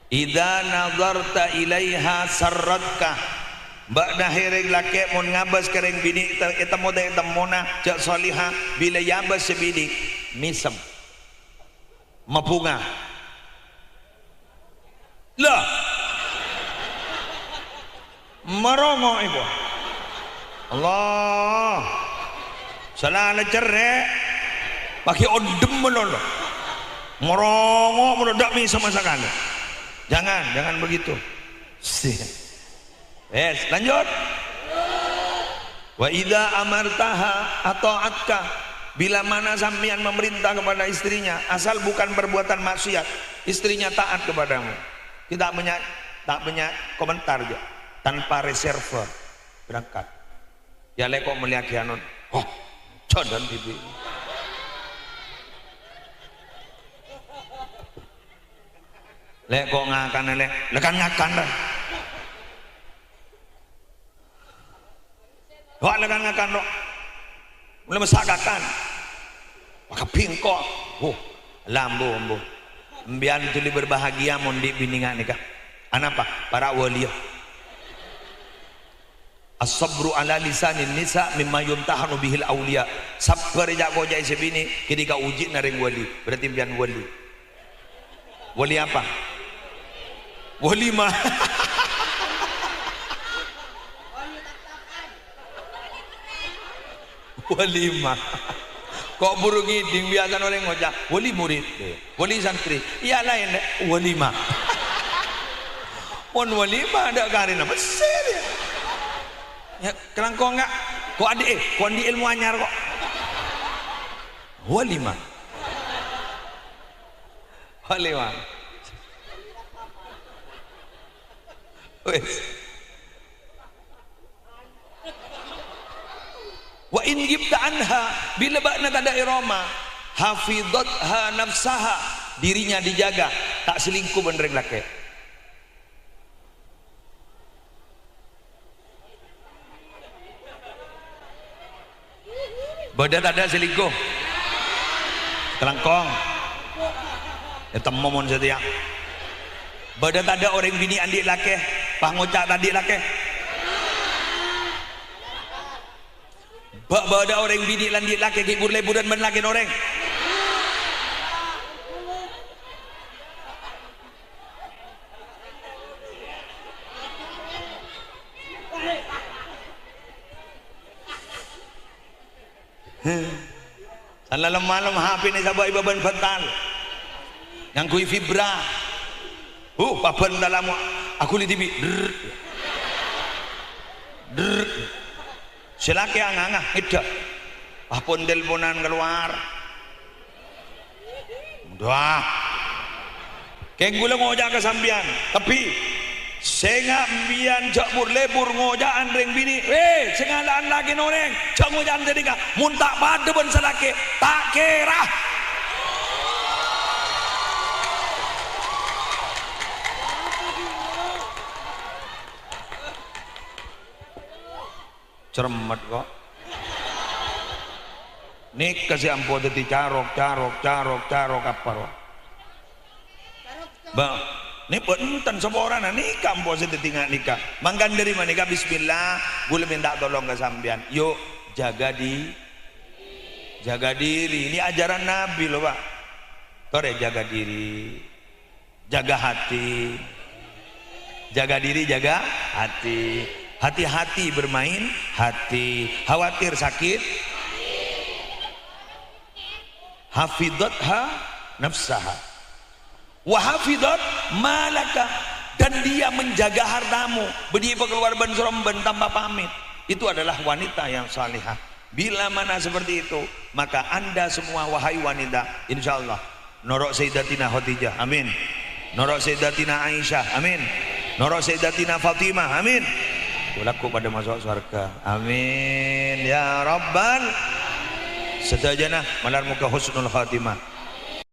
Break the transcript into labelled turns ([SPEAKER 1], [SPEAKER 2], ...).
[SPEAKER 1] idza nazarta ilaiha sarratka ba'da hereg laki mun ngabas kereng bini eta moda eta mona jak salihah bila yabas sebini misem mapunga lah merongo ibu Allah salah cerek pakai odem menolong merongo meredak misem masakan. Jangan begitu. Lanjut. Wa idza amartaha ata'atka, bila mana sampean memerintah kepada istrinya asal bukan perbuatan maksiat, istrinya taat kepadamu. Tidak punya komentar dia, tanpa reserve berangkat. Ya lek kok melihat kianon. Oh, codan bibi. Lek kok ngakan lek, lekan ngakan dah. Wah lekan ngakan dok, mulai mesakakan, maka pingkok, lambu, biar tuli berbahagia mondi biningan nikah. Anapa? Para wali. As-sabru ala lisanin nisa mimma yumtahanu bihil awliya. Sabar jak kojai sebini ketika uji naring wali, berarti biar wali. Wali apa? Walimah. Walimah. Kok burung ngiding biasa orang ngocak wali murid, wali santri. Iya lain walimah. Pon walimah ada karina besar ya. Ya kerang kok enggak? Kok di ilmu anyar kok. Walimah. Walimah. Wa in gibta anha, bila bakna tada irama hafidhatha nafsaha, dirinya dijaga tak selingkuh benereng laki. Badan ada selingkuh kelangkong ya temomon setia. Badan ada orang bini andik laki pangocak tadi laki. Bak ada orang bini landik laki kibur leburan men laki orang. Salah malam HP ni sabar ibaban fatal. Yang kui vibra. Papan dalam aku li TV. Selaki angah itu. Papon teleponan keluar. Dah. Keng gula ngojak ke sambian, tapi sengak mbian jak mur lebur ngojaan ring bini. Sengalaan lagi noreng. Jak ngojaan jadi ka muntak padu ben selaki tak kira. Cermat kok. Nik kasih ampo tadi carok apa kok? Bang, nih penten seorang nikah ampo tadi nikah. Mangkan dari mana nikah? Bismillah, gue minta tolong ke sambian. Yuk jaga diri. Ini ajaran Nabi loh pak. Tore jaga diri, jaga hati, jaga diri, jaga hati. Hati-hati bermain hati, khawatir sakit hafidhatha nafsaha wa hafidhat malaka, dan dia menjaga hartamu. Bedi keluar ben soromben tanpa pamit, itu adalah wanita yang salihah. Bila mana seperti itu, maka anda semua wahai wanita insyaallah norok Sayyidatina Khadijah, amin. Norok Sayyidatina Aisyah, amin. Norok Sayyidatina Fatimah, amin. Kulaku pada masuk surga, amin ya rabbal sedajana malar muka husnul khatimah.